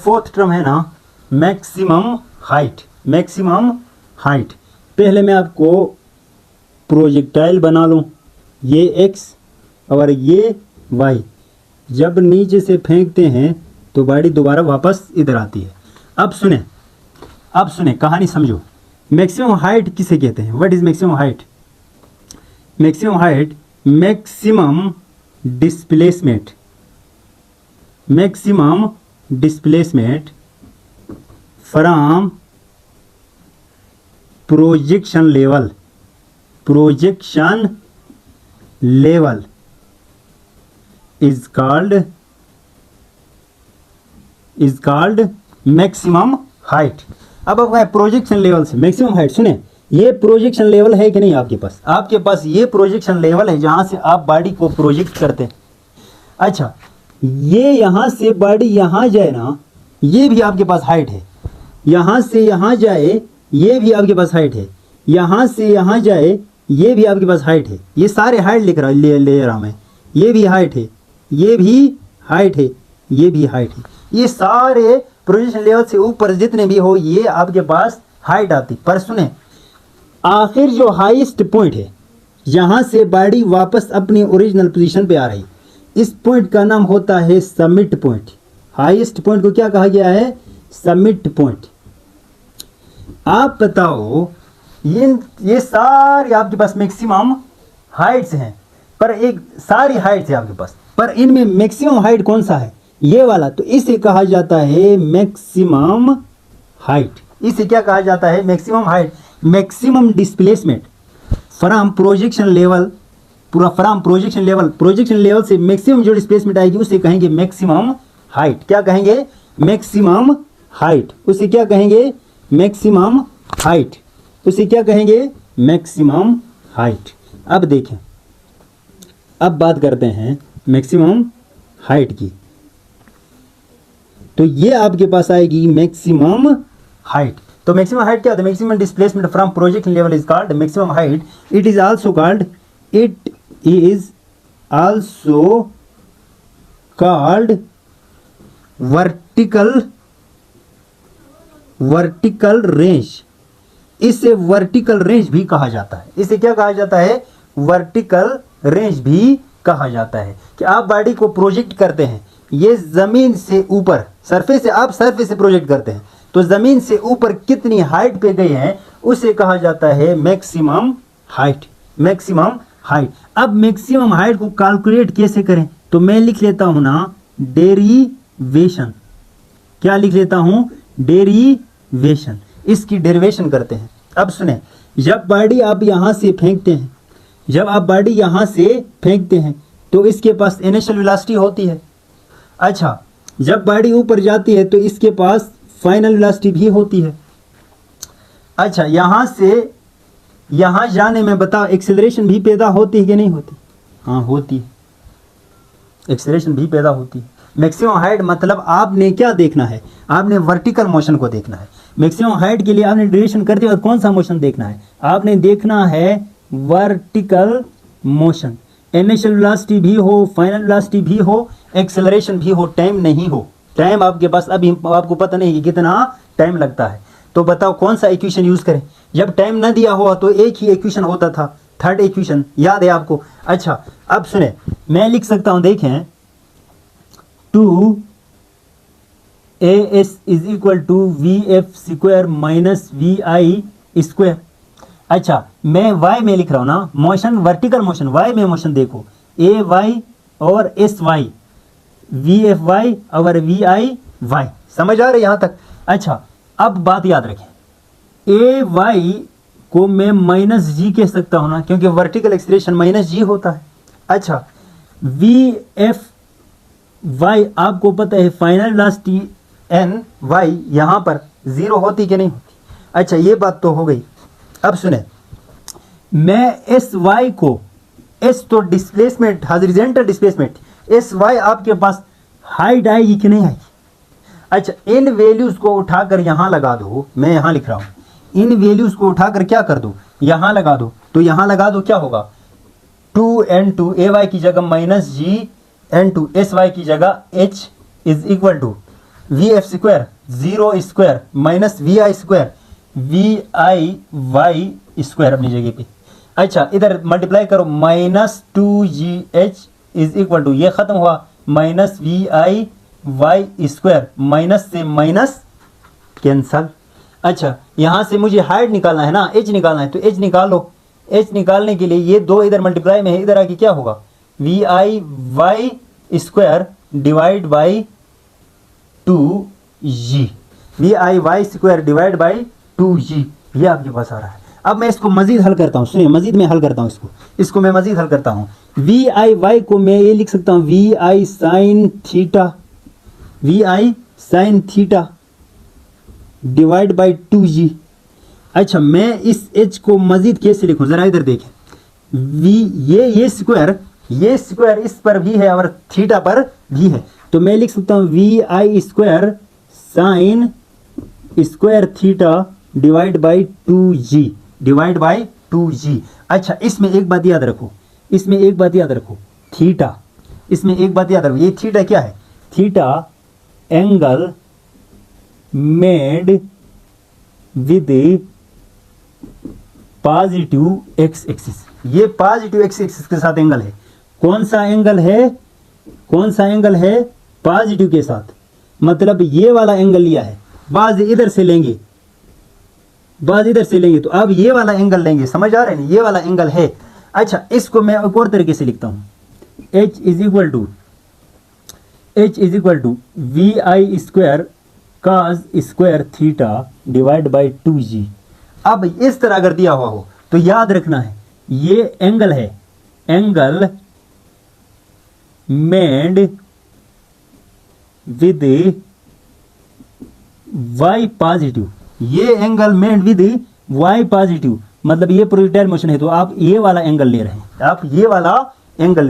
Fourth term है ना maximum height. Maximum height, पहले मैं आपको प्रोजेक्टाइल बना लूँ, ये एक्स और ये वाई। जब नीचे से फेंकते हैं तो गाड़ी दोबारा वापस इधर आती है। अब सुने कहानी समझो। मैक्सिमम हाइट किसे कहते हैं? What is maximum height? Maximum height maximum displacement, maximum displacement from projection level, projection level is called maximum height. अब प्रोजेक्शन लेवल से मैक्सिमम हाइट, सुने ये प्रोजेक्शन लेवल है कि नहीं आपके पास? आपके पास ये प्रोजेक्शन लेवल है जहां से आप बॉडी को प्रोजेक्ट करते हैं। अच्छा, ये यहां से बॉडी यहां जाए ना, ये भी आपके पास हाइट है। यहां से यहां जाए, ये भी आपके पास हाइट है। यहां से यहां जाए, ये भी आपके पास हाइट है। ये सारे हाइट लिख रहा ले रहा मैं। ये भी हाइट है, ये भी हाइट है, ये भी हाइट है। ये सारे प्रोजेक्शन लेवल से ऊपर जितने भी हो, ये आपके पास हाइट आती। पर सुने, आखिर जो हाईएस्ट पॉइंट है, यहां से बॉडी वापस अपनी ओरिजिनल पोजीशन पे आ रही, इस पॉइंट का नाम होता है समिट पॉइंट। हाईएस्ट पॉइंट को क्या कहा गया है? Summit point. आप बताओ, ये सारे आपके पास मैक्सिमम हाइट्स हैं, पर एक सारी हाइट्स है आपके पास, पर इनमें मैक्सिमम हाइट कौन सा है? ये वाला। तो इसे कहा जाता है मैक्सिमम हाइट। इसे क्या कहा जाता है? Maximum height. Maximum displacement from projection level, पूरा from projection level, projection level से मैक्सिमम जो डिस्प्लेसमेंट आएगी उसे कहेंगे मैक्सिमम हाइट। क्या कहेंगे? Maximum height. उसे क्या कहेंगे? Maximum height. उसे क्या कहेंगे? Maximum height. अब देखें, अब बात करते हैं मैक्सिमम हाइट की। तो ये आपके पास आएगी मैक्सिमम हाइट। तो मैक्सिमम हाइट क्या होता है? Maximum displacement from projection level is called maximum height. It is also called vertical range. इसे वर्टिकल रेंज भी कहा जाता है। इसे क्या कहा जाता है? वर्टिकल रेंज भी कहा जाता है। कि आप बॉडी को प्रोजेक्ट करते हैं, ये जमीन से ऊपर, सरफेस से, आप सरफेस से प्रोजेक्ट करते हैं, तो जमीन से ऊपर कितनी हाइट पे गए हैं उसे कहा जाता है मैक्सिमम हाइट। Maximum height. अब मैक्सिमम हाइट को कैलकुलेट कैसे करें? तो मैं लिख लेता हूं ना डेरिवेशन। क्या लिख लेता हूं? डेरिवेशन। इसकी डेरिवेशन करते हैं। अब सुने, जब बॉडी आप यहां से फेंकते हैं, जब आप बॉडी यहां से फेंकते हैं तो इसके पास इनिशियल वेलोसिटी होती है। अच्छा, जब बॉडी ऊपर जाती है तो इसके पास फाइनल वेलोसिटी भी होती है। अच्छा, यहां से यहां जाने में बताओ एक्सेलरेशन भी पैदा होती है कि नहीं होती? हाँ, होती है, एक्सेलरेशन भी पैदा होती है। मैक्सिमम हाइट मतलब आपने क्या देखना है? आपने वर्टिकल मोशन को देखना है। मैक्सिमम हाइट के लिए आपने ड्यूरेशन करते वक्त कौन सा मोशन देखना है? आपने देखना है वर्टिकल मोशन। इनिशियल वेलोसिटी भी हो, फाइनल वेलोसिटी भी हो, एक्सेलरेशन भी हो, टाइम नहीं हो। टाइम आपके पास अभी आपको पता नहीं कि कितना टाइम लगता है। तो बताओ कौन सा इक्वेशन यूज करें? जब टाइम ना दिया हुआ तो एक ही इक्वेशन होता था, थर्ड इक्वेशन, याद है आपको? अच्छा, अब सुने, मैं लिख सकता हूं, देखें, 2as is equal to vf square minus vi square. अच्छा, मैं y में लिख रहा हूं ना, मोशन, वर्टिकल मोशन, y में मोशन देखो, a y और s y, v f y और v i y। समझ आ रही यहां तक? अच्छा, अब बात याद रखें, a y को मैं माइनस जी कह सकता हूं ना, क्योंकि वर्टिकल एक्सेलरेशन माइनस जी होता है। अच्छा, v f y आपको पता है फाइनल वेलोसिटी n y यहां पर जीरो होती कि नहीं होती? अच्छा, ये बात तो हो गई। अब सुने, मैं एस वाई को, एस तो displacement, horizontal displacement, S Y आपके पास हाइट आएगी कि नहीं आएगी? अच्छा, इन वैल्यूज को उठाकर यहां लगा दो, मैं यहां लिख रहा हूं, इन वैल्यूज को उठाकर क्या कर दो? यहां लगा दो। तो यहां लगा दो, क्या होगा? 2n2 ay की जगह माइनस जी n2 sy की जगह h is equal to V F square 0 minus V I square VIY square अपनी जगह पे। अच्छा इधर मल्टीप्लाई करो, -2GH इज इक्वल टू, ये खत्म हुआ, -VIY स्क्वायर, माइनस से माइनस कैंसल। अच्छा यहाँ से मुझे हाइट निकालना है ना, h निकालना है, तो h निकाल लो। h निकालने के लिए ये दो इधर मल्टीप्लाई में है, इधर आके क्या होगा, VIY square divide by 2G, VIY square divide by 2G, ये आपके पास आ रहा है। अब मैं इसको मजीद हल करता हूँ, सुनिए मजीद मैं हल करता हूँ इसको मैं मजीद हल करता हूँ। VIY को मैं ये लिख सकता हूँ VI sine theta divide by 2G। अच्छा मैं इस h को मजीद कैसे लिखूं, जरा इधर देखें, ये स्क्वायर इस पर भी है और थीटा पर भी है, तो मैं लिख सकता हूँ VI square sine square theta divide by 2G। अच्छा इसमें एक बात याद रखो, थीटा, इसमें एक बात याद रखो, ये थीटा क्या है, theta angle made with positive x axis, ये पॉजिटिव एक्स एक्सिस के साथ एंगल है। कौन सा एंगल है, पॉजिटिव के साथ, मतलब ये वाला एंगल लिया है, बाज इधर से लेंगे, तो अब ये वाला एंगल लेंगे, समझ आ रहे हैं, ये वाला एंगल है। अच्छा इसको मैं एक और तरीके से लिखता हूं, h is equal to VI square cos square theta divide by 2G। अब इस तरह अगर दिया हुआ हो तो याद रखना है ये एंगल है, angle made with y positive, ये angle made with y positive, मतलब ये प्रोजेक्टाइल मोशन है, तो आप ये वाला एंगल ले रहे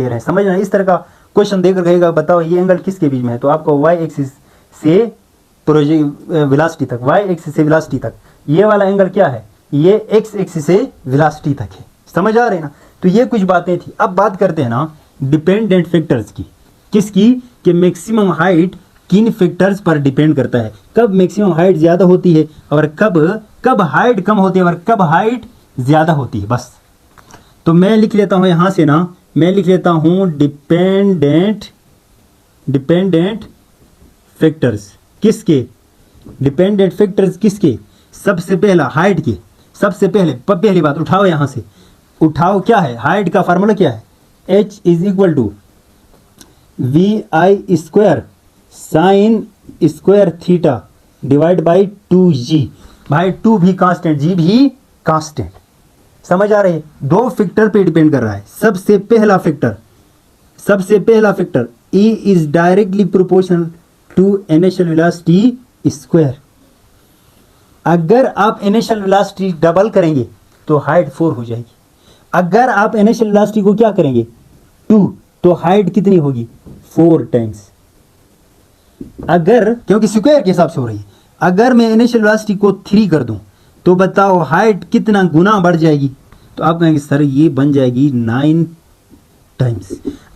हैं, समझना। इस तरह का क्वेश्चन देकर कहेगा बताओ ये एंगल किसके बीच में है, तो आपको y एक्सिस से वेलोसिटी तक, y एक्सिस से वेलोसिटी तक, ये वाला एंगल क्या है, ये x एक्सिस से वेलोसिटी तक है, समझ आ रहे हैं ना। तो ये कुछ बातें थी। अब बात करते हैं ना डिपेंडेंट फैक्टर्स की, किसकी, कि मैक्सिमम हाइट किन फैक्टर्स पर डिपेंड करता है, कब मैक्सिमम हाइट ज़्यादा होती है और कब हाइट कम होती है और कब हाइट ज़्यादा होती है। बस तो मैं लिख लेता हूँ यहाँ से ना, मैं लिख लेता हूँ डिपेंडेंट फैक्टर्स, किसके, सबसे पहला हाइट के, सबसे पहली बात उठाओ, यहाँ से उठाओ, क्या है हाइट का फार्मूला, क्या है, h is equal to VI square sine square theta divide by 2G। भाई 2 भी कांस्टेंट, G भी कांस्टेंट, समझ आ रही है। दो फैक्टर पे डिपेंड कर रहा है। सबसे पहला factor E is directly proportional to initial velocity square. अगर आप इनिशियल वेलोसिटी डबल करेंगे तो हाइट 4 हो जाएगी। अगर आप इनिशियल वेलोसिटी को क्या करेंगे 2, तो हाइट कितनी होगी 4 टाइम्स। अगर, क्योंकि स्क्वायर के हिसाब से हो रही है, अगर मैं इनिशियल वेलोसिटी को 3 कर दूं तो बताओ हाइट कितना गुना बढ़ जाएगी, तो आप कहेंगे सर ये बन जाएगी 9 टाइम्स।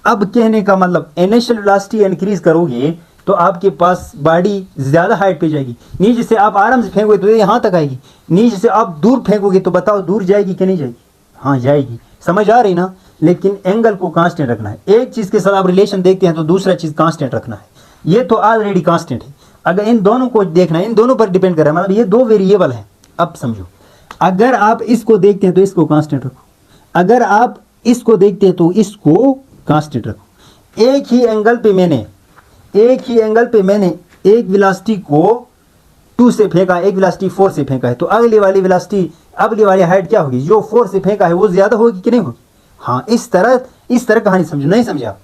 अब कहने का मतलब इनिशियल वेलोसिटी इंक्रीज करोगे तो आपके पास बॉडी ज़्यादा हाइट पे जाएगी। नीचे से आप आराम से फेंकोगे तो यहाँ तक आएगी, नीचे से आप दूर फेंकोगे तो बताओ दूर जाएगी कि नहीं जाएगी, हाँ जाएगी, समझ आ रही ना। लेकिन एंगल को कांस्टेंट रखना है। एक चीज़ के साथ आप रिलेशन देखते हैं तो दूसरा चीज़ कांस्टेंट रखना है। ये तो ऑलरेडी कांस्टेंट है, अगर इन दोनों को देखना है, इन दोनों पर डिपेंड कर रहा है, मतलब ये दो वेरिएबल है। अब समझो, अगर आप इसको देखते हैं तो इसको कांस्टेंट रखो, अगर आप इसको देखते हैं तो इसको कांस्टेंट रखो। एक ही एंगल पे मैंने एक वेलोसिटी को 2 से फेंका, एक वेलोसिटी 4 से फेंका है, तो अगली वाली हाइट क्या होगी, जो 4 से फेंका है वो ज्यादा होगी कि नहीं होगी। हाँ, इस तरह कहानी समझो, नहीं समझा,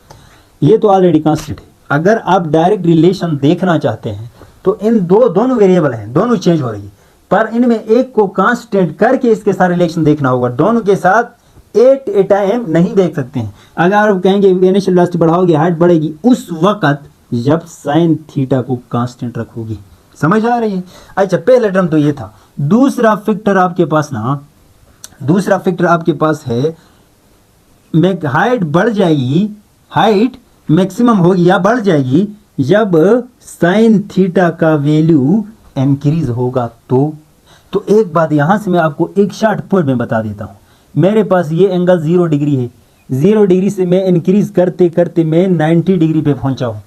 ये तो ऑलरेडी कांस्टेंट है। अगर आप डायरेक्ट रिलेशन देखना चाहते हैं तो इन दोनों वेरिएबल हैं, दोनों चेंज हो रही है, पर इनमें एक को कांस्टेंट करके इसके साथ रिलेशन देखना होगा। दोनों के साथ एट ए टाइम नहीं देख सकते हैं। अगर आप कहेंगे इनिशियल वेलोसिटी बढ़ाओगे हाइट बढ़ेगी, उस वक्त जब साइन थीटा को कांस्टेंट रखोगी। समझ आ रही है। अच्छा, पहला टर्म तो ये था। दूसरा फैक्टर आपके पास है हाइट बढ़ जाएगी, हाइट मैक्सिमम होगी या बढ़ जाएगी जब साइन थीटा का वैल्यू इंक्रीज होगा तो एक बात यहाँ से मैं आपको एक शॉर्ट पॉइंट में बता देता हूँ। मेरे पास ये एंगल 0 डिग्री है, 0 डिग्री से मैं इंक्रीज करते करते मैं 90 डिग्री पे पहुंचा हूँ,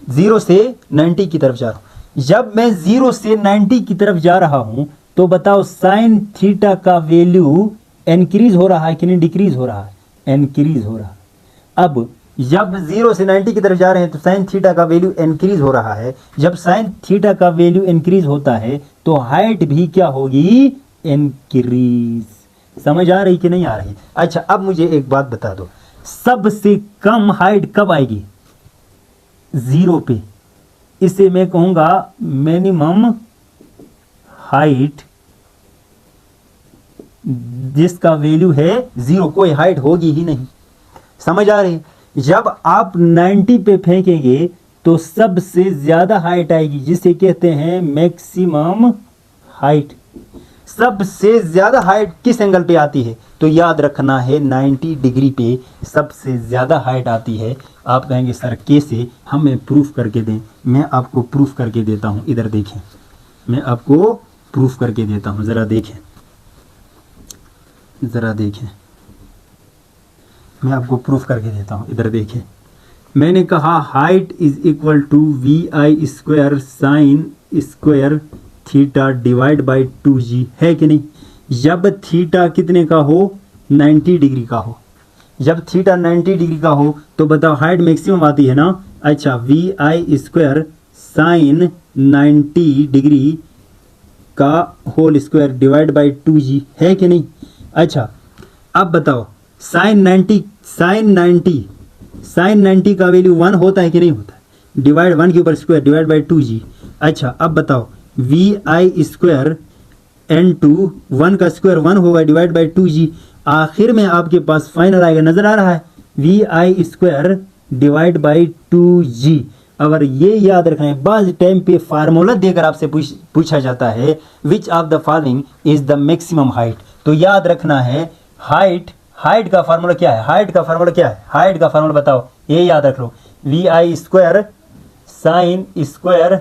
0 से 90 की तरफ जा रहा हूँ। जब मैं 0 से 90 की तरफ जा रहा हूँ तो बताओ साइन थीटा का वैल्यू इंक्रीज हो रहा है कि नहीं डिक्रीज हो रहा है? इंक्रीज हो रहा है। अब जब 0 से 90 की तरफ जा रहे हैं तो साइन थीटा का वैल्यू इंक्रीज हो रहा है। जब साइन थीटा का वैल्यू इंक्रीज होता है तो हाइट भी क्या होगी? इंक्रीज। समझ आ रही कि नहीं आ रही? अच्छा, अब मुझे एक बात बता दो, सबसे कम हाइट कब आएगी? 0 पे। इसे मैं कहूंगा मिनिमम हाइट, जिसका वैल्यू है 0। कोई हाइट होगी ही नहीं। समझ आ रही? जब आप 90 पे फेंकेंगे तो सबसे ज्यादा हाइट आएगी, जिसे कहते हैं मैक्सिमम हाइट। सबसे ज्यादा हाइट किस एंगल पे आती है? तो याद रखना है 90 डिग्री पे सबसे ज्यादा हाइट आती है। आप कहेंगे सर कैसे? हमें प्रूफ करके दें। मैं आपको प्रूफ करके देता हूं, इधर देखें, मैं आपको प्रूफ करके देता हूं, जरा देखें, जरा देखें, मैं आपको प्रूफ करके देता हूं, इधर देखें। मैंने कहा height is equal to VI square sine square theta divide by 2G, है कि नहीं? जब थीटा कितने का हो? 90 डिग्री का हो। जब थीटा 90 डिग्री का हो तो बताओ हाइट मैक्सिमम आती है ना? अच्छा, VI स्क्वायर साइन 90 डिग्री का whole square divide by 2G, है कि नहीं? अच्छा, अब बताओ साइन 90 का वैल्यू 1 होता है कि नहीं होता है? डिवाइड 1 के ऊपर स्क्वायर डिवाइड बाई 2G। अच्छा, अब बताओ VI स्क्वायर N2 1 का स्क्वायर 1 होगा डिवाइड बाई 2G। आखिर में आपके पास फाइनल आएगा, नजर आ रहा है? VI square divide by 2G। अगर ये याद रखना है, बाज टाइम पे फार्मूला देकर आपसे पूछा जाता है which of the following is the maximum height, तो याद रखना है हाइट का फार्मूला क्या है? हाइट का फार्मूला क्या है? हाइट का फार्मूला बताओ, ये याद रख लो, VI square sine square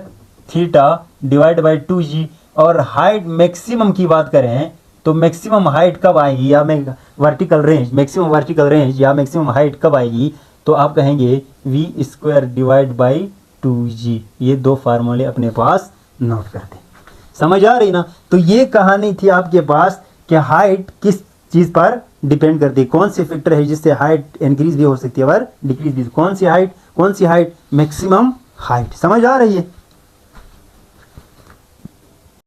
theta divide by 2G। और हाइट मैक्सिमम की बात करें तो मैक्सिमम हाइट कब आएगी, या vertical range, maximum vertical range या मैक्सिमम हाइट कब आएगी? तो आप कहेंगे V square divide by 2G। ये दो फार्मूले अपने पास नोट कर दें। समझ आ रही ना? तो ये कहानी थी आपके पास कि हाइट किस चीज पर डिपेंड करती है, कौन से फैक्टर है जिससे हाइट इंक्रीज भी हो सकती है और डिक्रीज भी। कौन सी हाइट? Maximum height. समझ आ रही है?